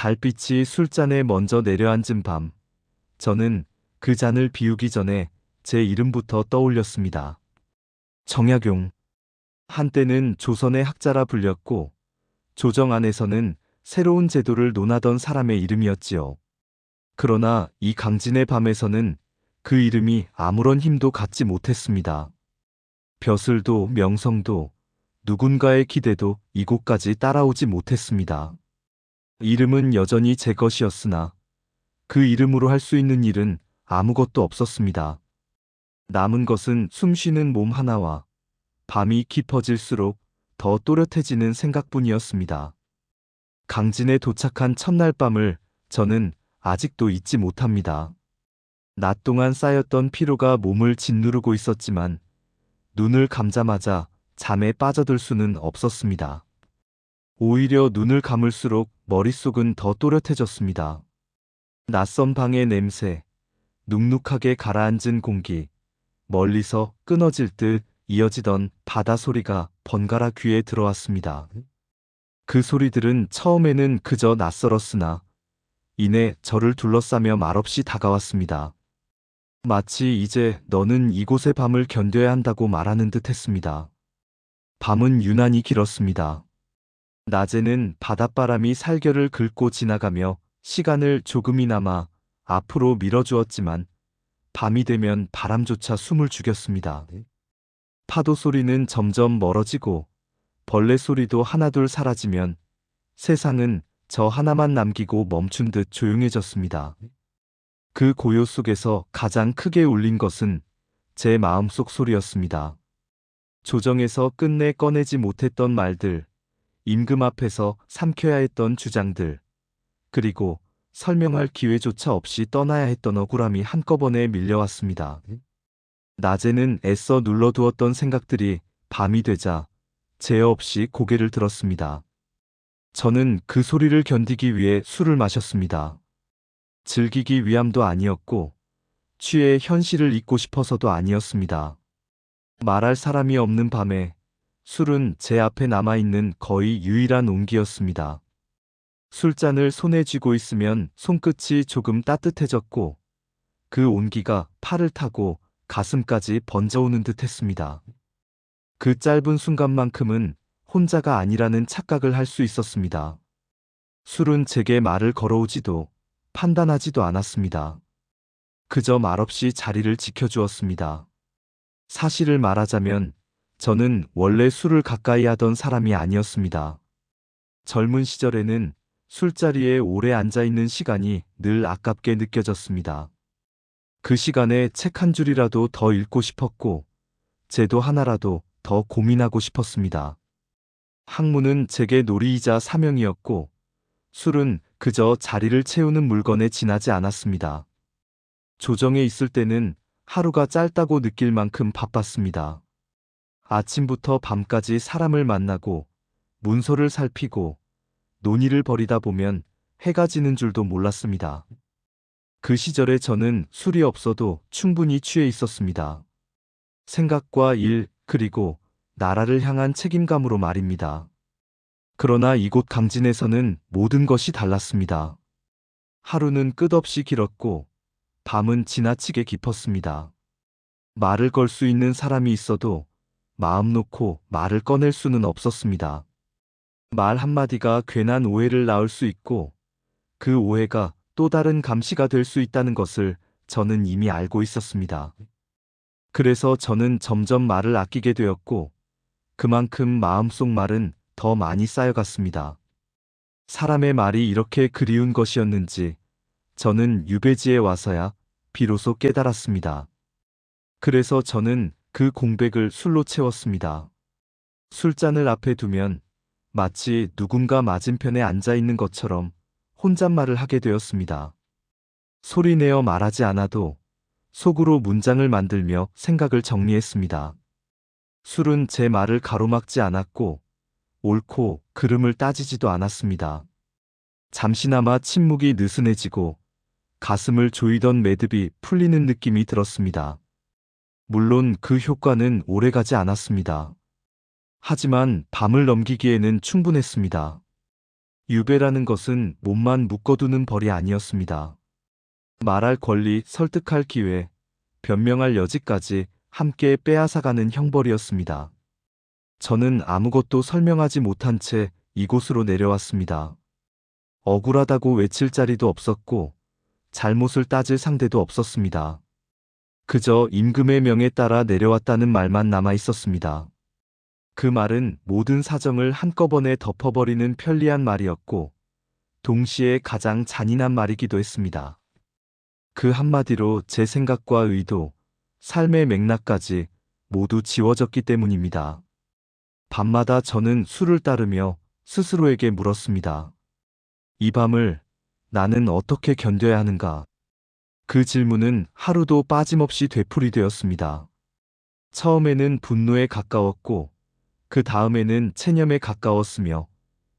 달빛이 술잔에 먼저 내려앉은 밤, 저는 그 잔을 비우기 전에 제 이름부터 떠올렸습니다. 정약용. 한때는 조선의 학자라 불렸고, 조정 안에서는 새로운 제도를 논하던 사람의 이름이었지요. 그러나 이 강진의 밤에서는 그 이름이 아무런 힘도 갖지 못했습니다. 벼슬도 명성도 누군가의 기대도 이곳까지 따라오지 못했습니다. 이름은 여전히 제 것이었으나 그 이름으로 할 수 있는 일은 아무것도 없었습니다. 남은 것은 숨쉬는 몸 하나와 밤이 깊어질수록 더 또렷해지는 생각뿐이었습니다. 강진에 도착한 첫날 밤을 저는 아직도 잊지 못합니다. 낮 동안 쌓였던 피로가 몸을 짓누르고 있었지만 눈을 감자마자 잠에 빠져들 수는 없었습니다. 오히려 눈을 감을수록 머릿속은 더 또렷해졌습니다. 낯선 방의 냄새, 눅눅하게 가라앉은 공기, 멀리서 끊어질 듯 이어지던 바다 소리가 번갈아 귀에 들어왔습니다. 그 소리들은 처음에는 그저 낯설었으나 이내 저를 둘러싸며 말없이 다가왔습니다. 마치 이제 너는 이곳의 밤을 견뎌야 한다고 말하는 듯 했습니다. 밤은 유난히 길었습니다. 낮에는 바닷바람이 살결을 긁고 지나가며 시간을 조금이나마 앞으로 밀어주었지만 밤이 되면 바람조차 숨을 죽였습니다. 파도 소리는 점점 멀어지고 벌레 소리도 하나둘 사라지면 세상은 저 하나만 남기고 멈춘 듯 조용해졌습니다. 그 고요 속에서 가장 크게 울린 것은 제 마음속 소리였습니다. 조정에서 끝내 꺼내지 못했던 말들, 임금 앞에서 삼켜야 했던 주장들, 그리고 설명할 기회조차 없이 떠나야 했던 억울함이 한꺼번에 밀려왔습니다. 낮에는 애써 눌러두었던 생각들이 밤이 되자 제어 없이 고개를 들었습니다. 저는 그 소리를 견디기 위해 술을 마셨습니다. 즐기기 위함도 아니었고 취해 현실을 잊고 싶어서도 아니었습니다. 말할 사람이 없는 밤에 술은 제 앞에 남아있는 거의 유일한 온기였습니다. 술잔을 손에 쥐고 있으면 손끝이 조금 따뜻해졌고 그 온기가 팔을 타고 가슴까지 번져오는 듯 했습니다. 그 짧은 순간만큼은 혼자가 아니라는 착각을 할 수 있었습니다. 술은 제게 말을 걸어오지도 판단하지도 않았습니다. 그저 말없이 자리를 지켜주었습니다. 사실을 말하자면 저는 원래 술을 가까이 하던 사람이 아니었습니다. 젊은 시절에는 술자리에 오래 앉아있는 시간이 늘 아깝게 느껴졌습니다. 그 시간에 책 한 줄이라도 더 읽고 싶었고 제도 하나라도 더 고민하고 싶었습니다. 학문은 제게 놀이이자 사명이었고 술은 그저 자리를 채우는 물건에 지나지 않았습니다. 조정에 있을 때는 하루가 짧다고 느낄 만큼 바빴습니다. 아침부터 밤까지 사람을 만나고 문서를 살피고 논의를 벌이다 보면 해가 지는 줄도 몰랐습니다. 그 시절에 저는 술이 없어도 충분히 취해 있었습니다. 생각과 일, 그리고 나라를 향한 책임감으로 말입니다. 그러나 이곳 강진에서는 모든 것이 달랐습니다. 하루는 끝없이 길었고 밤은 지나치게 깊었습니다. 말을 걸 수 있는 사람이 있어도 마음 놓고 말을 꺼낼 수는 없었습니다. 말 한마디가 괜한 오해를 낳을 수 있고 그 오해가 또 다른 감시가 될 수 있다는 것을 저는 이미 알고 있었습니다. 그래서 저는 점점 말을 아끼게 되었고 그만큼 마음속 말은 더 많이 쌓여갔습니다. 사람의 말이 이렇게 그리운 것이었는지 저는 유배지에 와서야 비로소 깨달았습니다. 그래서 저는 그 공백을 술로 채웠습니다. 술잔을 앞에 두면 마치 누군가 맞은편에 앉아 있는 것처럼 혼잣말을 하게 되었습니다. 소리내어 말하지 않아도 속으로 문장을 만들며 생각을 정리했습니다. 술은 제 말을 가로막지 않았고 옳고 그름을 따지지도 않았습니다. 잠시나마 침묵이 느슨해지고 가슴을 조이던 매듭이 풀리는 느낌이 들었습니다. 물론 그 효과는 오래가지 않았습니다. 하지만 밤을 넘기기에는 충분했습니다. 유배라는 것은 몸만 묶어두는 벌이 아니었습니다. 말할 권리, 설득할 기회, 변명할 여지까지 함께 빼앗아가는 형벌이었습니다. 저는 아무것도 설명하지 못한 채 이곳으로 내려왔습니다. 억울하다고 외칠 자리도 없었고 잘못을 따질 상대도 없었습니다. 그저 임금의 명에 따라 내려왔다는 말만 남아 있었습니다. 그 말은 모든 사정을 한꺼번에 덮어버리는 편리한 말이었고 동시에 가장 잔인한 말이기도 했습니다. 그 한마디로 제 생각과 의도, 삶의 맥락까지 모두 지워졌기 때문입니다. 밤마다 저는 술을 따르며 스스로에게 물었습니다. 이 밤을 나는 어떻게 견뎌야 하는가? 그 질문은 하루도 빠짐없이 되풀이되었습니다. 처음에는 분노에 가까웠고 그 다음에는 체념에 가까웠으며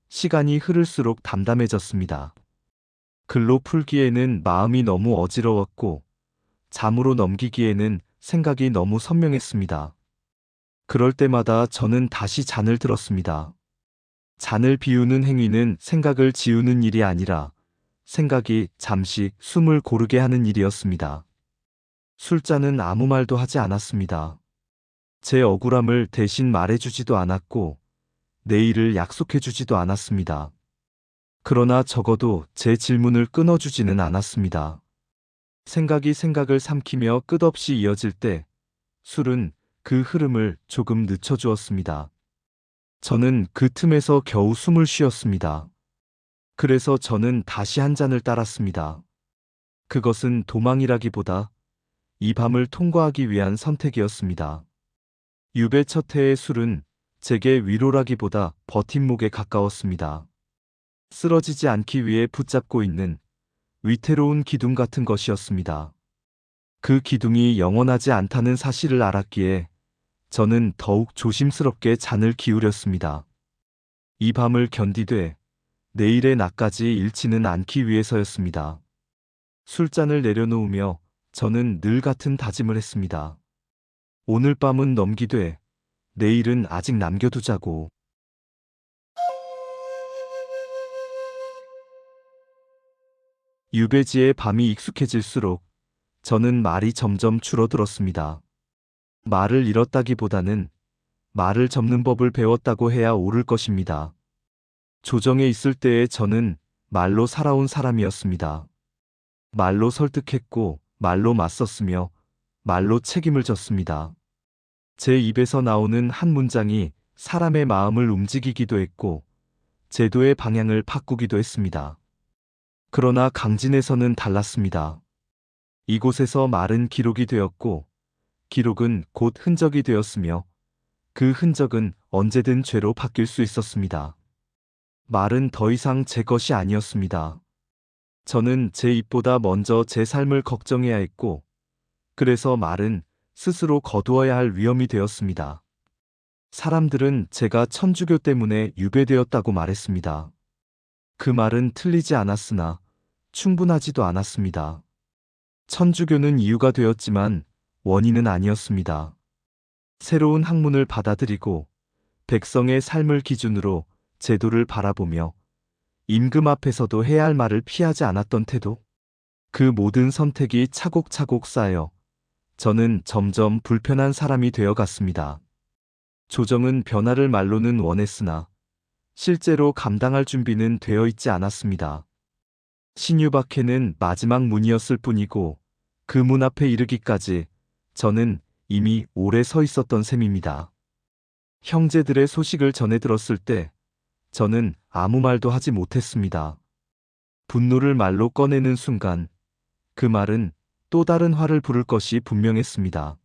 시간이 흐를수록 담담해졌습니다. 글로 풀기에는 마음이 너무 어지러웠고 잠으로 넘기기에는 생각이 너무 선명했습니다. 그럴 때마다 저는 다시 잔을 들었습니다. 잔을 비우는 행위는 생각을 지우는 일이 아니라 생각이 잠시 숨을 고르게 하는 일이었습니다. 술잔은 아무 말도 하지 않았습니다. 제 억울함을 대신 말해주지도 않았고 내일을 약속해주지도 않았습니다. 그러나 적어도 제 질문을 끊어주지는 않았습니다. 생각이 생각을 삼키며 끝없이 이어질 때 술은 그 흐름을 조금 늦춰주었습니다. 저는 그 틈에서 겨우 숨을 쉬었습니다. 그래서 저는 다시 한 잔을 따랐습니다. 그것은 도망이라기보다 이 밤을 통과하기 위한 선택이었습니다. 유배 첫 해의 술은 제게 위로라기보다 버팀목에 가까웠습니다. 쓰러지지 않기 위해 붙잡고 있는 위태로운 기둥 같은 것이었습니다. 그 기둥이 영원하지 않다는 사실을 알았기에 저는 더욱 조심스럽게 잔을 기울였습니다. 이 밤을 견디되 내일의 낮까지 잃지는 않기 위해서였습니다. 술잔을 내려놓으며 저는 늘 같은 다짐을 했습니다. 오늘 밤은 넘기되 내일은 아직 남겨두자고. 유배지의 밤이 익숙해질수록 저는 말이 점점 줄어들었습니다. 말을 잃었다기보다는 말을 접는 법을 배웠다고 해야 옳을 것입니다. 조정에 있을 때의 저는 말로 살아온 사람이었습니다. 말로 설득했고 말로 맞섰으며 말로 책임을 졌습니다. 제 입에서 나오는 한 문장이 사람의 마음을 움직이기도 했고 제도의 방향을 바꾸기도 했습니다. 그러나 강진에서는 달랐습니다. 이곳에서 말은 기록이 되었고 기록은 곧 흔적이 되었으며 그 흔적은 언제든 죄로 바뀔 수 있었습니다. 말은 더 이상 제 것이 아니었습니다. 저는 제 입보다 먼저 제 삶을 걱정해야 했고 그래서 말은 스스로 거두어야 할 위험이 되었습니다. 사람들은 제가 천주교 때문에 유배되었다고 말했습니다. 그 말은 틀리지 않았으나 충분하지도 않았습니다. 천주교는 이유가 되었지만 원인은 아니었습니다. 새로운 학문을 받아들이고 백성의 삶을 기준으로 제도를 바라보며 임금 앞에서도 해야 할 말을 피하지 않았던 태도, 그 모든 선택이 차곡차곡 쌓여 저는 점점 불편한 사람이 되어갔습니다. 조정은 변화를 말로는 원했으나 실제로 감당할 준비는 되어 있지 않았습니다. 신유박해는 마지막 문이었을 뿐이고 그 문 앞에 이르기까지 저는 이미 오래 서 있었던 셈입니다. 형제들의 소식을 전해 들었을 때 저는 아무 말도 하지 못했습니다. 분노를 말로 꺼내는 순간 그 말은 또 다른 화를 부를 것이 분명했습니다.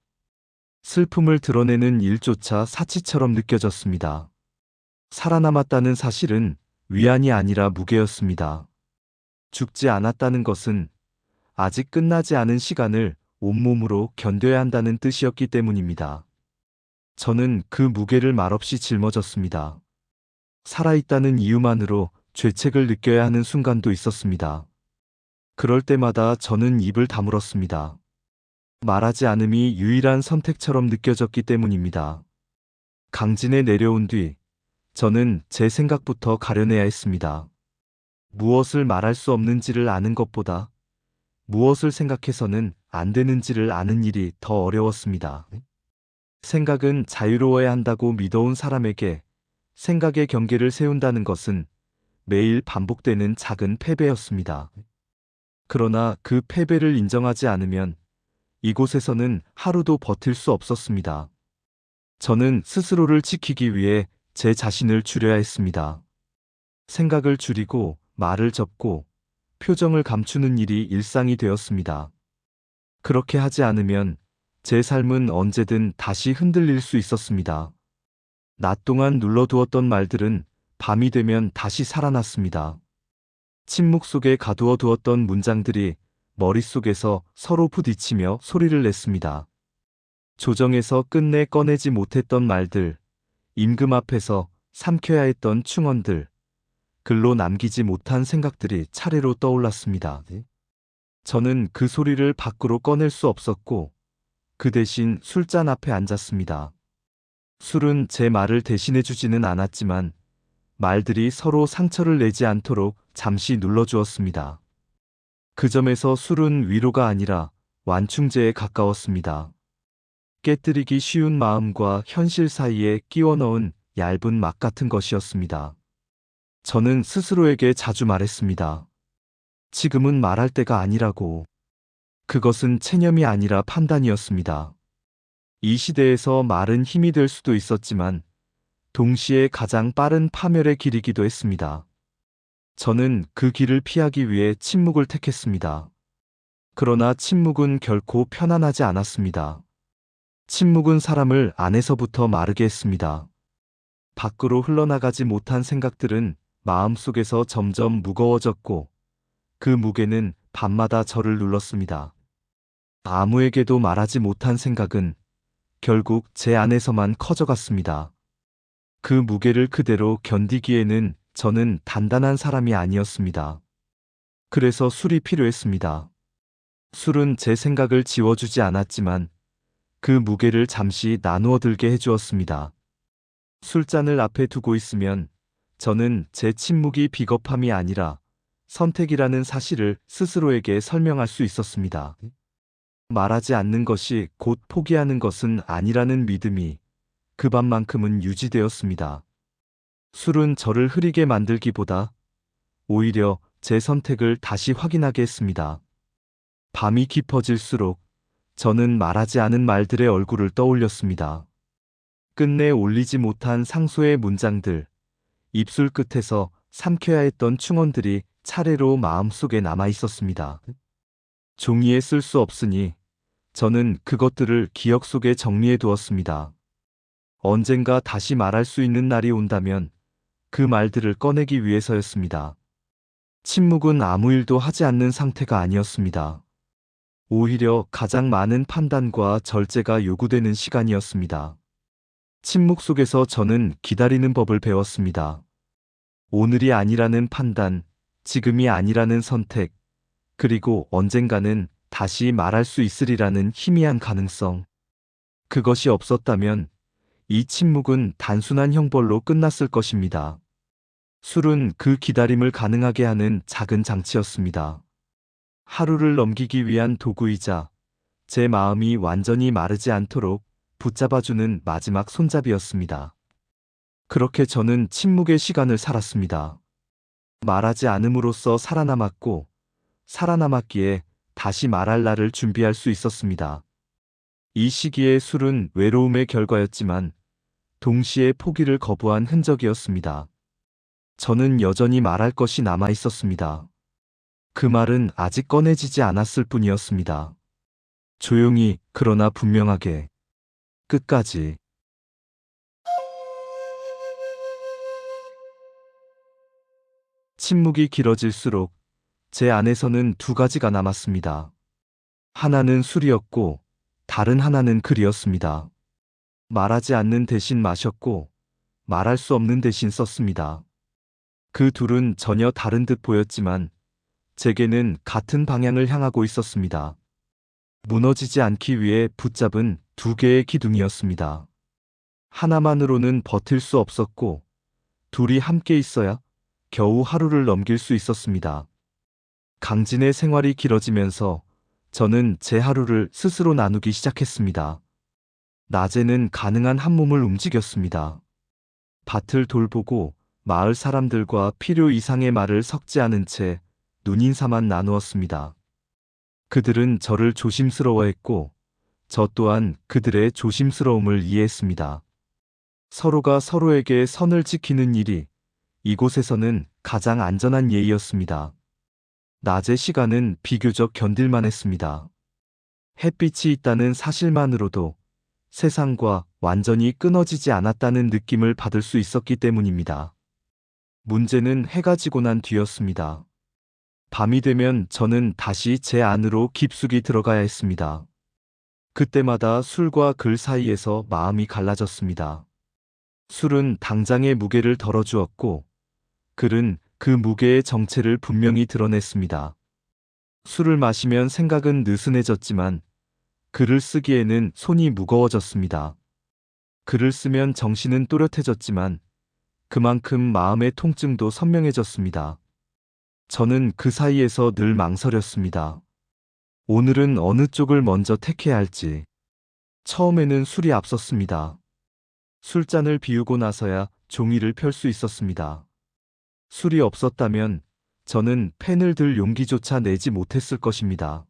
슬픔을 드러내는 일조차 사치처럼 느껴졌습니다. 살아남았다는 사실은 위안이 아니라 무게였습니다. 죽지 않았다는 것은 아직 끝나지 않은 시간을 온몸으로 견뎌야 한다는 뜻이었기 때문입니다. 저는 그 무게를 말없이 짊어졌습니다. 살아있다는 이유만으로 죄책을 느껴야 하는 순간도 있었습니다. 그럴 때마다 저는 입을 다물었습니다. 말하지 않음이 유일한 선택처럼 느껴졌기 때문입니다. 강진에 내려온 뒤 저는 제 생각부터 가려내야 했습니다. 무엇을 말할 수 없는지를 아는 것보다 무엇을 생각해서는 안 되는지를 아는 일이 더 어려웠습니다. 생각은 자유로워야 한다고 믿어온 사람에게 생각의 경계를 세운다는 것은 매일 반복되는 작은 패배였습니다. 그러나 그 패배를 인정하지 않으면 이곳에서는 하루도 버틸 수 없었습니다. 저는 스스로를 지키기 위해 제 자신을 줄여야 했습니다. 생각을 줄이고 말을 접고 표정을 감추는 일이 일상이 되었습니다. 그렇게 하지 않으면 제 삶은 언제든 다시 흔들릴 수 있었습니다. 낮 동안 눌러두었던 말들은 밤이 되면 다시 살아났습니다. 침묵 속에 가두어 두었던 문장들이 머릿속에서 서로 부딪히며 소리를 냈습니다. 조정에서 끝내 꺼내지 못했던 말들, 임금 앞에서 삼켜야 했던 충언들, 글로 남기지 못한 생각들이 차례로 떠올랐습니다. 저는 그 소리를 밖으로 꺼낼 수 없었고 그 대신 술잔 앞에 앉았습니다. 술은 제 말을 대신해 주지는 않았지만 말들이 서로 상처를 내지 않도록 잠시 눌러주었습니다. 그 점에서 술은 위로가 아니라 완충제에 가까웠습니다. 깨뜨리기 쉬운 마음과 현실 사이에 끼워 넣은 얇은 막 같은 것이었습니다. 저는 스스로에게 자주 말했습니다. 지금은 말할 때가 아니라고. 그것은 체념이 아니라 판단이었습니다. 이 시대에서 말은 힘이 될 수도 있었지만 동시에 가장 빠른 파멸의 길이기도 했습니다. 저는 그 길을 피하기 위해 침묵을 택했습니다. 그러나 침묵은 결코 편안하지 않았습니다. 침묵은 사람을 안에서부터 마르게 했습니다. 밖으로 흘러나가지 못한 생각들은 마음속에서 점점 무거워졌고 그 무게는 밤마다 저를 눌렀습니다. 아무에게도 말하지 못한 생각은 결국 제 안에서만 커져갔습니다. 그 무게를 그대로 견디기에는 저는 단단한 사람이 아니었습니다. 그래서 술이 필요했습니다. 술은 제 생각을 지워주지 않았지만 그 무게를 잠시 나누어 들게 해주었습니다. 술잔을 앞에 두고 있으면 저는 제 침묵이 비겁함이 아니라 선택이라는 사실을 스스로에게 설명할 수 있었습니다. 말하지 않는 것이 곧 포기하는 것은 아니라는 믿음이 그 밤만큼은 유지되었습니다. 술은 저를 흐리게 만들기보다 오히려 제 선택을 다시 확인하게 했습니다. 밤이 깊어질수록 저는 말하지 않은 말들의 얼굴을 떠올렸습니다. 끝내 올리지 못한 상소의 문장들, 입술 끝에서 삼켜야 했던 충언들이 차례로 마음속에 남아 있었습니다. 종이에 쓸 수 없으니 저는 그것들을 기억 속에 정리해 두었습니다. 언젠가 다시 말할 수 있는 날이 온다면 그 말들을 꺼내기 위해서였습니다. 침묵은 아무 일도 하지 않는 상태가 아니었습니다. 오히려 가장 많은 판단과 절제가 요구되는 시간이었습니다. 침묵 속에서 저는 기다리는 법을 배웠습니다. 오늘이 아니라는 판단, 지금이 아니라는 선택, 그리고 언젠가는 다시 말할 수 있으리라는 희미한 가능성. 그것이 없었다면 이 침묵은 단순한 형벌로 끝났을 것입니다. 술은 그 기다림을 가능하게 하는 작은 장치였습니다. 하루를 넘기기 위한 도구이자 제 마음이 완전히 마르지 않도록 붙잡아주는 마지막 손잡이였습니다. 그렇게 저는 침묵의 시간을 살았습니다. 말하지 않음으로써 살아남았고, 살아남았기에 다시 말할 날을 준비할 수 있었습니다. 이 시기의 술은 외로움의 결과였지만, 동시에 포기를 거부한 흔적이었습니다. 저는 여전히 말할 것이 남아 있었습니다. 그 말은 아직 꺼내지지 않았을 뿐이었습니다. 조용히, 그러나 분명하게. 끝까지. 침묵이 길어질수록 제 안에서는 두 가지가 남았습니다. 하나는 술이었고 다른 하나는 글이었습니다. 말하지 않는 대신 마셨고 말할 수 없는 대신 썼습니다. 그 둘은 전혀 다른 듯 보였지만 제게는 같은 방향을 향하고 있었습니다. 무너지지 않기 위해 붙잡은 두 개의 기둥이었습니다. 하나만으로는 버틸 수 없었고 둘이 함께 있어야 겨우 하루를 넘길 수 있었습니다. 강진의 생활이 길어지면서 저는 제 하루를 스스로 나누기 시작했습니다. 낮에는 가능한 한 몸을 움직였습니다. 밭을 돌보고 마을 사람들과 필요 이상의 말을 섞지 않은 채 눈인사만 나누었습니다. 그들은 저를 조심스러워했고 저 또한 그들의 조심스러움을 이해했습니다. 서로가 서로에게 선을 지키는 일이 이곳에서는 가장 안전한 예의였습니다. 낮의 시간은 비교적 견딜만 했습니다. 햇빛이 있다는 사실만으로도 세상과 완전히 끊어지지 않았다는 느낌을 받을 수 있었기 때문입니다. 문제는 해가 지고 난 뒤였습니다. 밤이 되면 저는 다시 제 안으로 깊숙이 들어가야 했습니다. 그때마다 술과 글 사이에서 마음이 갈라졌습니다. 술은 당장의 무게를 덜어주었고, 글은 그 무게의 정체를 분명히 드러냈습니다. 술을 마시면 생각은 느슨해졌지만, 글을 쓰기에는 손이 무거워졌습니다. 글을 쓰면 정신은 또렷해졌지만, 그만큼 마음의 통증도 선명해졌습니다. 저는 그 사이에서 늘 망설였습니다. 오늘은 어느 쪽을 먼저 택해야 할지. 처음에는 술이 앞섰습니다. 술잔을 비우고 나서야 종이를 펼 수 있었습니다. 술이 없었다면 저는 펜을 들 용기조차 내지 못했을 것입니다.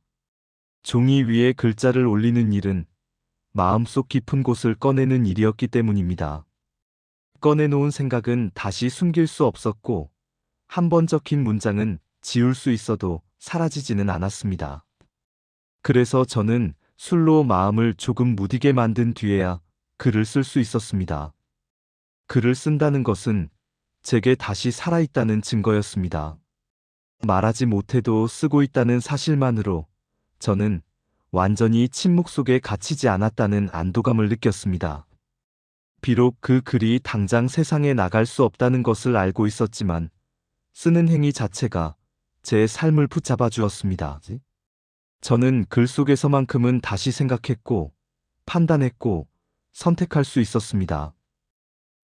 종이 위에 글자를 올리는 일은 마음속 깊은 곳을 꺼내는 일이었기 때문입니다. 꺼내놓은 생각은 다시 숨길 수 없었고, 한 번 적힌 문장은 지울 수 있어도 사라지지는 않았습니다. 그래서 저는 술로 마음을 조금 무디게 만든 뒤에야 글을 쓸 수 있었습니다. 글을 쓴다는 것은 제게 다시 살아있다는 증거였습니다. 말하지 못해도 쓰고 있다는 사실만으로 저는 완전히 침묵 속에 갇히지 않았다는 안도감을 느꼈습니다. 비록 그 글이 당장 세상에 나갈 수 없다는 것을 알고 있었지만 쓰는 행위 자체가 제 삶을 붙잡아 주었습니다. 저는 글 속에서만큼은 다시 생각했고, 판단했고, 선택할 수 있었습니다.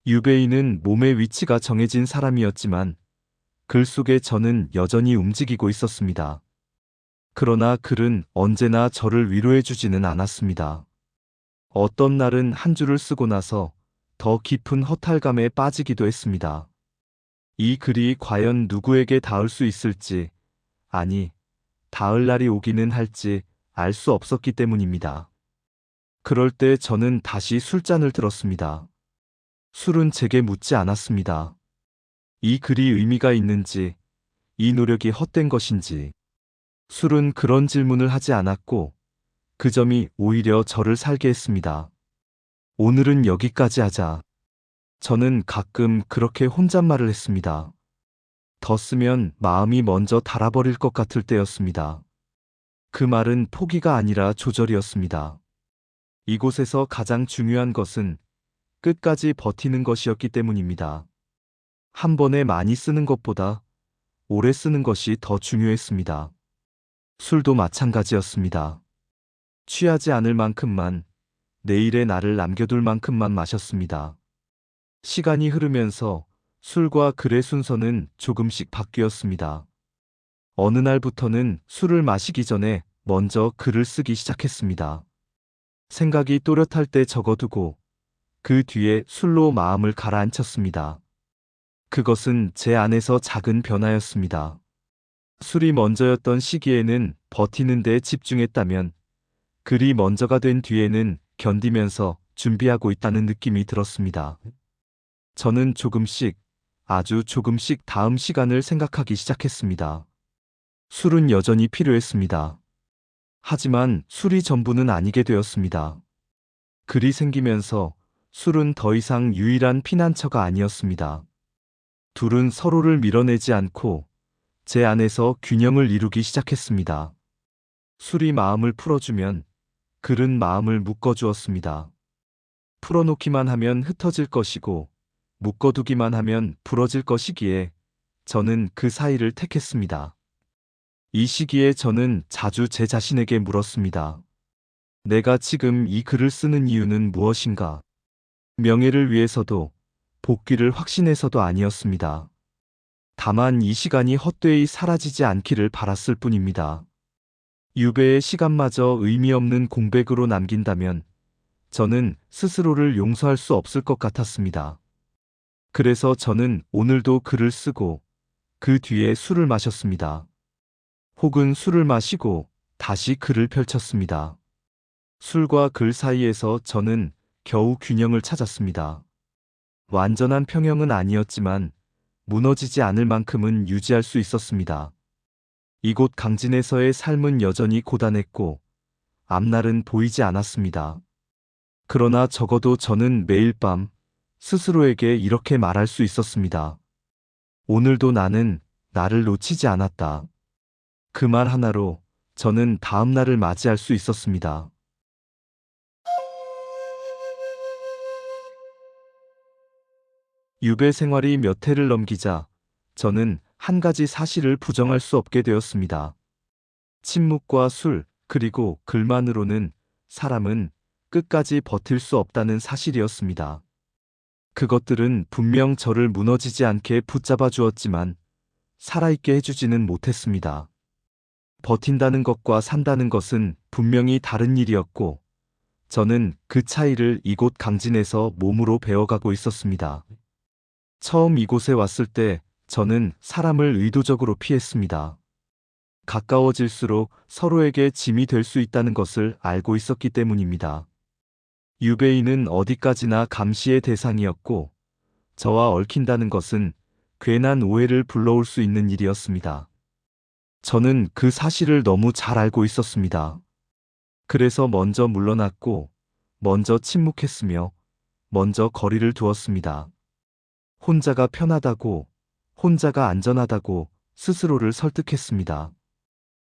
유배인은 몸의 위치가 정해진 사람이었지만, 글 속에 저는 여전히 움직이고 있었습니다. 그러나 글은 언제나 저를 위로해주지는 않았습니다. 어떤 날은 한 줄을 쓰고 나서 더 깊은 허탈감에 빠지기도 했습니다. 이 글이 과연 누구에게 닿을 수 있을지, 아니, 닿을 날이 오기는 할지 알 수 없었기 때문입니다. 그럴 때 저는 다시 술잔을 들었습니다. 술은 제게 묻지 않았습니다. 이 글이 의미가 있는지, 이 노력이 헛된 것인지. 술은 그런 질문을 하지 않았고, 그 점이 오히려 저를 살게 했습니다. 오늘은 여기까지 하자. 저는 가끔 그렇게 혼잣말을 했습니다. 더 쓰면 마음이 먼저 닳아버릴 것 같을 때였습니다. 그 말은 포기가 아니라 조절이었습니다. 이곳에서 가장 중요한 것은 끝까지 버티는 것이었기 때문입니다. 한 번에 많이 쓰는 것보다 오래 쓰는 것이 더 중요했습니다. 술도 마찬가지였습니다. 취하지 않을 만큼만, 내일의 나를 남겨둘 만큼만 마셨습니다. 시간이 흐르면서 술과 글의 순서는 조금씩 바뀌었습니다. 어느 날부터는 술을 마시기 전에 먼저 글을 쓰기 시작했습니다. 생각이 또렷할 때 적어두고 그 뒤에 술로 마음을 가라앉혔습니다. 그것은 제 안에서 작은 변화였습니다. 술이 먼저였던 시기에는 버티는 데 집중했다면 글이 먼저가 된 뒤에는 견디면서 준비하고 있다는 느낌이 들었습니다. 저는 조금씩, 아주 조금씩 다음 시간을 생각하기 시작했습니다. 술은 여전히 필요했습니다. 하지만 술이 전부는 아니게 되었습니다. 글이 생기면서 술은 더 이상 유일한 피난처가 아니었습니다. 둘은 서로를 밀어내지 않고 제 안에서 균형을 이루기 시작했습니다. 술이 마음을 풀어주면 글은 마음을 묶어주었습니다. 풀어놓기만 하면 흩어질 것이고 묶어두기만 하면 부러질 것이기에 저는 그 사이를 택했습니다. 이 시기에 저는 자주 제 자신에게 물었습니다. 내가 지금 이 글을 쓰는 이유는 무엇인가? 명예를 위해서도 복귀를 확신해서도 아니었습니다. 다만 이 시간이 헛되이 사라지지 않기를 바랐을 뿐입니다. 유배의 시간마저 의미 없는 공백으로 남긴다면 저는 스스로를 용서할 수 없을 것 같았습니다. 그래서 저는 오늘도 글을 쓰고 그 뒤에 술을 마셨습니다. 혹은 술을 마시고 다시 글을 펼쳤습니다. 술과 글 사이에서 저는 겨우 균형을 찾았습니다. 완전한 평형은 아니었지만 무너지지 않을 만큼은 유지할 수 있었습니다. 이곳 강진에서의 삶은 여전히 고단했고 앞날은 보이지 않았습니다. 그러나 적어도 저는 매일 밤 스스로에게 이렇게 말할 수 있었습니다. 오늘도 나는 나를 놓치지 않았다. 그 말 하나로 저는 다음 날을 맞이할 수 있었습니다. 유배 생활이 몇 해를 넘기자 저는 한 가지 사실을 부정할 수 없게 되었습니다. 침묵과 술, 그리고 글만으로는 사람은 끝까지 버틸 수 없다는 사실이었습니다. 그것들은 분명 저를 무너지지 않게 붙잡아 주었지만 살아있게 해주지는 못했습니다. 버틴다는 것과 산다는 것은 분명히 다른 일이었고 저는 그 차이를 이곳 강진에서 몸으로 배워가고 있었습니다. 처음 이곳에 왔을 때 저는 사람을 의도적으로 피했습니다. 가까워질수록 서로에게 짐이 될 수 있다는 것을 알고 있었기 때문입니다. 유배인은 어디까지나 감시의 대상이었고 저와 얽힌다는 것은 괜한 오해를 불러올 수 있는 일이었습니다. 저는 그 사실을 너무 잘 알고 있었습니다. 그래서 먼저 물러났고 먼저 침묵했으며 먼저 거리를 두었습니다. 혼자가 편하다고, 혼자가 안전하다고 스스로를 설득했습니다.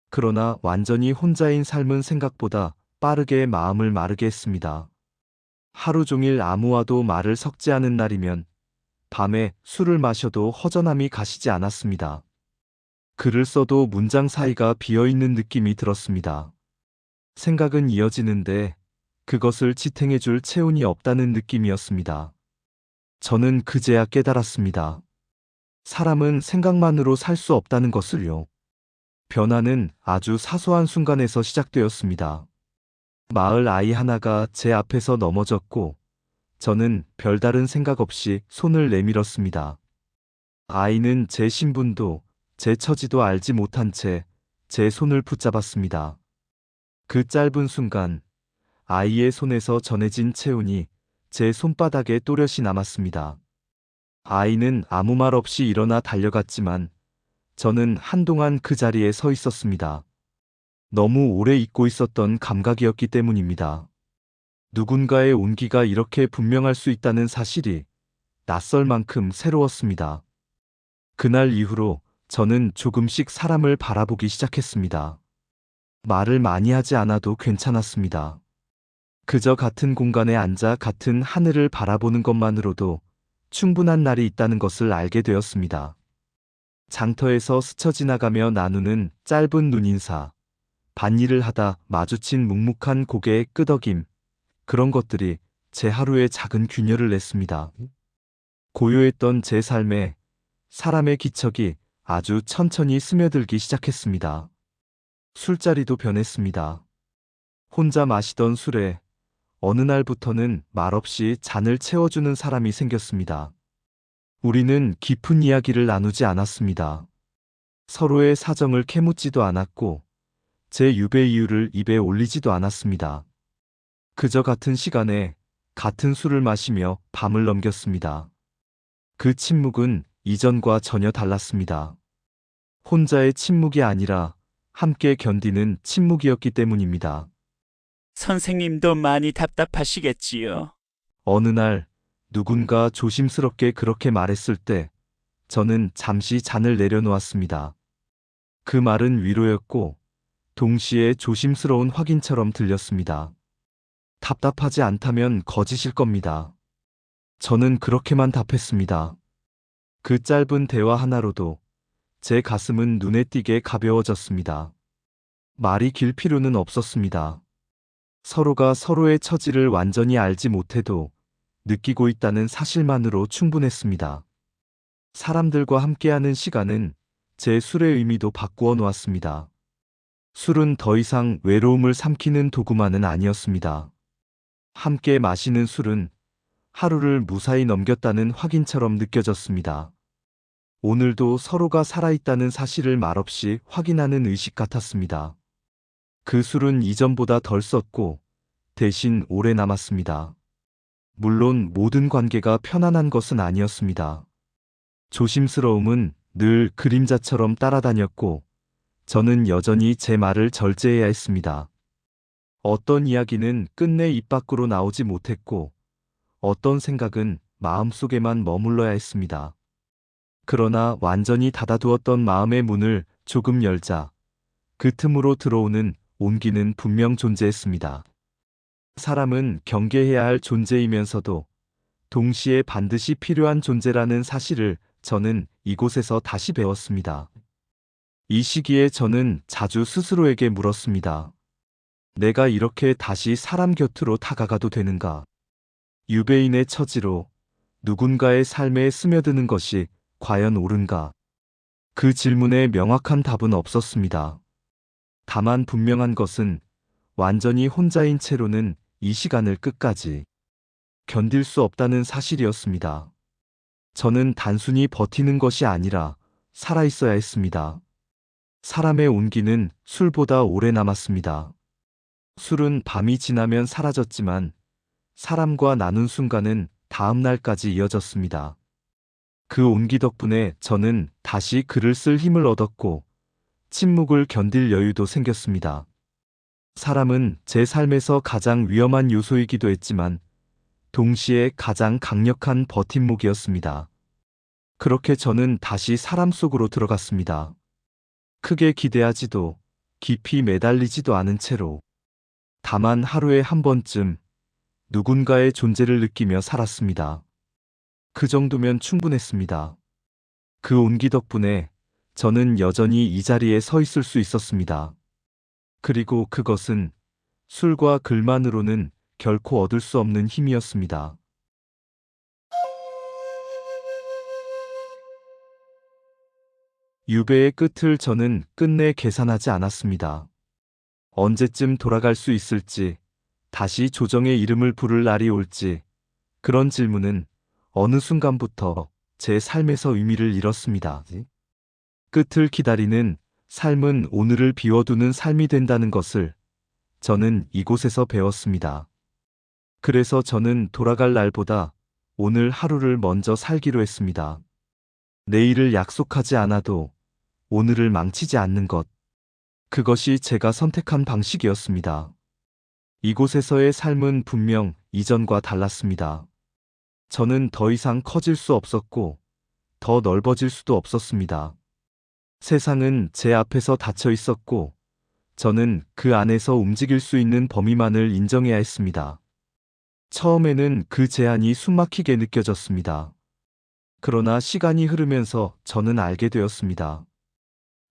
그러나 완전히 혼자인 삶은 생각보다 빠르게 마음을 마르게 했습니다. 하루 종일 아무와도 말을 섞지 않은 날이면 밤에 술을 마셔도 허전함이 가시지 않았습니다. 글을 써도 문장 사이가 비어있는 느낌이 들었습니다. 생각은 이어지는데 그것을 지탱해줄 체온이 없다는 느낌이었습니다. 저는 그제야 깨달았습니다. 사람은 생각만으로 살 수 없다는 것을요. 변화는 아주 사소한 순간에서 시작되었습니다. 마을 아이 하나가 제 앞에서 넘어졌고 저는 별다른 생각 없이 손을 내밀었습니다. 아이는 제 신분도 제 처지도 알지 못한 채 제 손을 붙잡았습니다. 그 짧은 순간 아이의 손에서 전해진 체온이 제 손바닥에 또렷이 남았습니다. 아이는 아무 말 없이 일어나 달려갔지만 저는 한동안 그 자리에 서 있었습니다. 너무 오래 잊고 있었던 감각이었기 때문입니다. 누군가의 온기가 이렇게 분명할 수 있다는 사실이 낯설 만큼 새로웠습니다. 그날 이후로 저는 조금씩 사람을 바라보기 시작했습니다. 말을 많이 하지 않아도 괜찮았습니다. 그저 같은 공간에 앉아 같은 하늘을 바라보는 것만으로도 충분한 날이 있다는 것을 알게 되었습니다. 장터에서 스쳐 지나가며 나누는 짧은 눈인사, 밭일을 하다 마주친 묵묵한 고개의 끄덕임, 그런 것들이 제 하루에 작은 균열을 냈습니다. 고요했던 제 삶에 사람의 기척이 아주 천천히 스며들기 시작했습니다. 술자리도 변했습니다. 혼자 마시던 술에 어느 날부터는 말없이 잔을 채워주는 사람이 생겼습니다. 우리는 깊은 이야기를 나누지 않았습니다. 서로의 사정을 캐묻지도 않았고 제 유배 이유를 입에 올리지도 않았습니다. 그저 같은 시간에 같은 술을 마시며 밤을 넘겼습니다. 그 침묵은 이전과 전혀 달랐습니다. 혼자의 침묵이 아니라 함께 견디는 침묵이었기 때문입니다. 선생님도 많이 답답하시겠지요. 어느 날 누군가 조심스럽게 그렇게 말했을 때 저는 잠시 잔을 내려놓았습니다. 그 말은 위로였고 동시에 조심스러운 확인처럼 들렸습니다. 답답하지 않다면 거짓일 겁니다. 저는 그렇게만 답했습니다. 그 짧은 대화 하나로도 제 가슴은 눈에 띄게 가벼워졌습니다. 말이 길 필요는 없었습니다. 서로가 서로의 처지를 완전히 알지 못해도 느끼고 있다는 사실만으로 충분했습니다. 사람들과 함께하는 시간은 제 술의 의미도 바꾸어 놓았습니다. 술은 더 이상 외로움을 삼키는 도구만은 아니었습니다. 함께 마시는 술은 하루를 무사히 넘겼다는 확인처럼 느껴졌습니다. 오늘도 서로가 살아있다는 사실을 말없이 확인하는 의식 같았습니다. 그 술은 이전보다 덜 썼고 대신 오래 남았습니다. 물론 모든 관계가 편안한 것은 아니었습니다. 조심스러움은 늘 그림자처럼 따라다녔고 저는 여전히 제 말을 절제해야 했습니다. 어떤 이야기는 끝내 입 밖으로 나오지 못했고 어떤 생각은 마음속에만 머물러야 했습니다. 그러나 완전히 닫아두었던 마음의 문을 조금 열자 그 틈으로 들어오는 온기는 분명 존재했습니다. 사람은 경계해야 할 존재이면서도 동시에 반드시 필요한 존재라는 사실을 저는 이곳에서 다시 배웠습니다. 이 시기에 저는 자주 스스로에게 물었습니다. 내가 이렇게 다시 사람 곁으로 다가가도 되는가? 유배인의 처지로 누군가의 삶에 스며드는 것이 과연 옳은가? 그 질문에 명확한 답은 없었습니다. 다만 분명한 것은 완전히 혼자인 채로는 이 시간을 끝까지 견딜 수 없다는 사실이었습니다. 저는 단순히 버티는 것이 아니라 살아있어야 했습니다. 사람의 온기는 술보다 오래 남았습니다. 술은 밤이 지나면 사라졌지만 사람과 나눈 순간은 다음 날까지 이어졌습니다. 그 온기 덕분에 저는 다시 글을 쓸 힘을 얻었고 침묵을 견딜 여유도 생겼습니다. 사람은 제 삶에서 가장 위험한 요소이기도 했지만 동시에 가장 강력한 버팀목이었습니다. 그렇게 저는 다시 사람 속으로 들어갔습니다. 크게 기대하지도 깊이 매달리지도 않은 채로 다만 하루에 한 번쯤 누군가의 존재를 느끼며 살았습니다. 그 정도면 충분했습니다. 그 온기 덕분에 저는 여전히 이 자리에 서 있을 수 있었습니다. 그리고 그것은 술과 글만으로는 결코 얻을 수 없는 힘이었습니다. 유배의 끝을 저는 끝내 계산하지 않았습니다. 언제쯤 돌아갈 수 있을지, 다시 조정의 이름을 부를 날이 올지, 그런 질문은 어느 순간부터 제 삶에서 의미를 잃었습니다. 끝을 기다리는 삶은 오늘을 비워두는 삶이 된다는 것을 저는 이곳에서 배웠습니다. 그래서 저는 돌아갈 날보다 오늘 하루를 먼저 살기로 했습니다. 내일을 약속하지 않아도 오늘을 망치지 않는 것. 그것이 제가 선택한 방식이었습니다. 이곳에서의 삶은 분명 이전과 달랐습니다. 저는 더 이상 커질 수 없었고 더 넓어질 수도 없었습니다. 세상은 제 앞에서 닫혀 있었고 저는 그 안에서 움직일 수 있는 범위만을 인정해야 했습니다. 처음에는 그 제한이 숨막히게 느껴졌습니다. 그러나 시간이 흐르면서 저는 알게 되었습니다.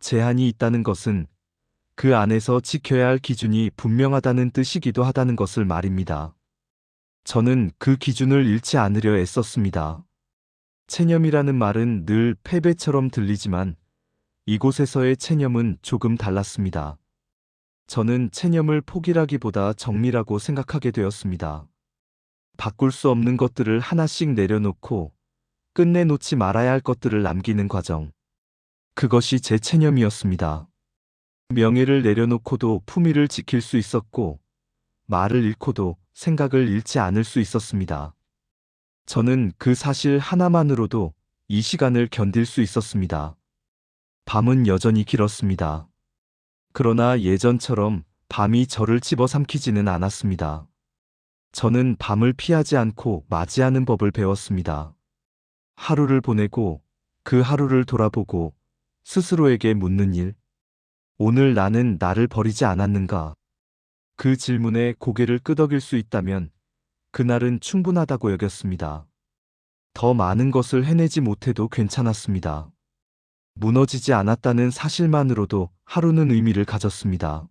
제한이 있다는 것은 그 안에서 지켜야 할 기준이 분명하다는 뜻이기도 하다는 것을 말입니다. 저는 그 기준을 잃지 않으려 애썼습니다. 체념이라는 말은 늘 패배처럼 들리지만 이곳에서의 체념은 조금 달랐습니다. 저는 체념을 포기라기보다 정리라고 생각하게 되었습니다. 바꿀 수 없는 것들을 하나씩 내려놓고 끝내 놓지 말아야 할 것들을 남기는 과정. 그것이 제 체념이었습니다. 명예를 내려놓고도 품위를 지킬 수 있었고 말을 잃고도 생각을 잃지 않을 수 있었습니다. 저는 그 사실 하나만으로도 이 시간을 견딜 수 있었습니다. 밤은 여전히 길었습니다. 그러나 예전처럼 밤이 저를 집어삼키지는 않았습니다. 저는 밤을 피하지 않고 맞이하는 법을 배웠습니다. 하루를 보내고 그 하루를 돌아보고 스스로에게 묻는 일. 오늘 나는 나를 버리지 않았는가? 그 질문에 고개를 끄덕일 수 있다면 그날은 충분하다고 여겼습니다. 더 많은 것을 해내지 못해도 괜찮았습니다. 무너지지 않았다는 사실만으로도 하루는 의미를 가졌습니다.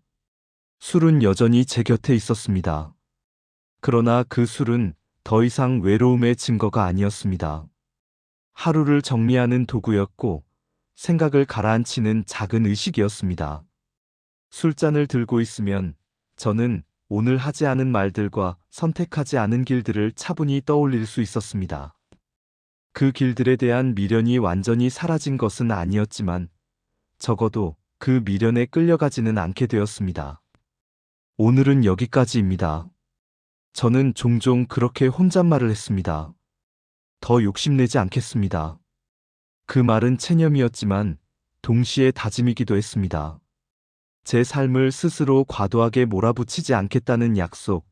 술은 여전히 제 곁에 있었습니다. 그러나 그 술은 더 이상 외로움의 증거가 아니었습니다. 하루를 정리하는 도구였고 생각을 가라앉히는 작은 의식이었습니다. 술잔을 들고 있으면 저는 오늘 하지 않은 말들과 선택하지 않은 길들을 차분히 떠올릴 수 있었습니다. 그 길들에 대한 미련이 완전히 사라진 것은 아니었지만 적어도 그 미련에 끌려가지는 않게 되었습니다. 오늘은 여기까지입니다. 저는 종종 그렇게 혼잣말을 했습니다. 더 욕심내지 않겠습니다. 그 말은 체념이었지만 동시에 다짐이기도 했습니다. 제 삶을 스스로 과도하게 몰아붙이지 않겠다는 약속,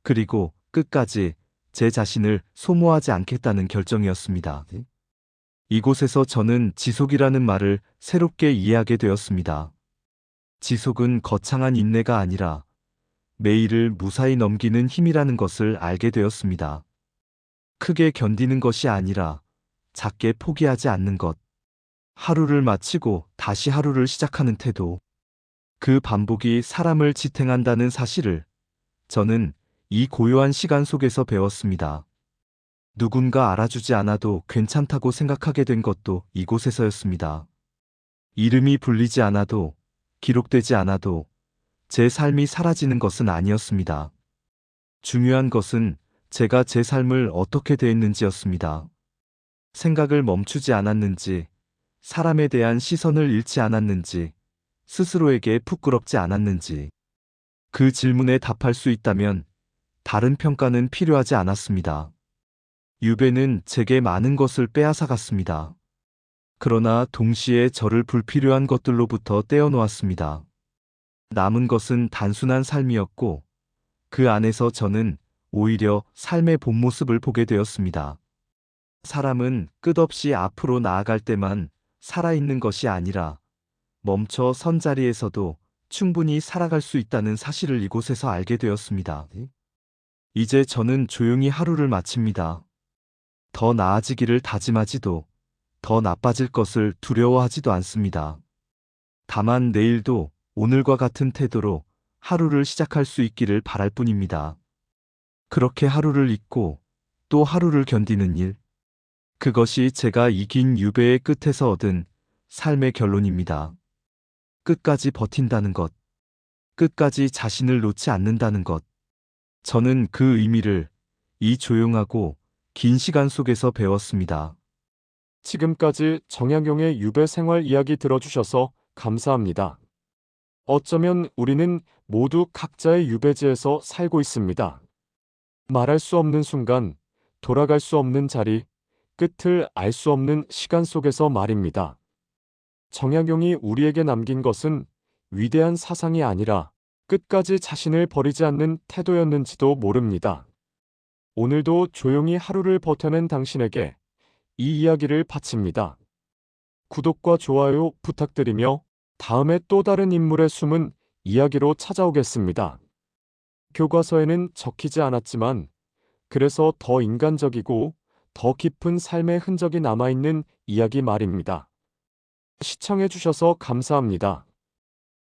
그리고 끝까지 제 자신을 소모하지 않겠다는 결정이었습니다. 이곳에서 저는 지속이라는 말을 새롭게 이해하게 되었습니다. 지속은 거창한 인내가 아니라 매일을 무사히 넘기는 힘이라는 것을 알게 되었습니다. 크게 견디는 것이 아니라 작게 포기하지 않는 것. 하루를 마치고 다시 하루를 시작하는 태도. 그 반복이 사람을 지탱한다는 사실을 저는 이 고요한 시간 속에서 배웠습니다. 누군가 알아주지 않아도 괜찮다고 생각하게 된 것도 이곳에서였습니다. 이름이 불리지 않아도, 기록되지 않아도 제 삶이 사라지는 것은 아니었습니다. 중요한 것은 제가 제 삶을 어떻게 대했는지였습니다. 생각을 멈추지 않았는지, 사람에 대한 시선을 잃지 않았는지, 스스로에게 부끄럽지 않았는지. 그 질문에 답할 수 있다면 다른 평가는 필요하지 않았습니다. 유배는 제게 많은 것을 빼앗아 갔습니다. 그러나 동시에 저를 불필요한 것들로부터 떼어놓았습니다. 남은 것은 단순한 삶이었고 그 안에서 저는 오히려 삶의 본 모습을 보게 되었습니다. 사람은 끝없이 앞으로 나아갈 때만 살아있는 것이 아니라 멈춰 선 자리에서도 충분히 살아갈 수 있다는 사실을 이곳에서 알게 되었습니다. 이제 저는 조용히 하루를 마칩니다. 더 나아지기를 다짐하지도, 더 나빠질 것을 두려워하지도 않습니다. 다만 내일도 오늘과 같은 태도로 하루를 시작할 수 있기를 바랄 뿐입니다. 그렇게 하루를 잊고 또 하루를 견디는 일. 그것이 제가 이 긴 유배의 끝에서 얻은 삶의 결론입니다. 끝까지 버틴다는 것. 끝까지 자신을 놓지 않는다는 것. 저는 그 의미를 이 조용하고 긴 시간 속에서 배웠습니다. 지금까지 정약용의 유배 생활 이야기 들어주셔서 감사합니다. 어쩌면 우리는 모두 각자의 유배지에서 살고 있습니다. 말할 수 없는 순간, 돌아갈 수 없는 자리, 끝을 알 수 없는 시간 속에서 말입니다. 정약용이 우리에게 남긴 것은 위대한 사상이 아니라 끝까지 자신을 버리지 않는 태도였는지도 모릅니다. 오늘도 조용히 하루를 버텨낸 당신에게 이 이야기를 바칩니다. 구독과 좋아요 부탁드리며 다음에 또 다른 인물의 숨은 이야기로 찾아오겠습니다. 교과서에는 적히지 않았지만 그래서 더 인간적이고 더 깊은 삶의 흔적이 남아있는 이야기 말입니다. 시청해주셔서 감사합니다.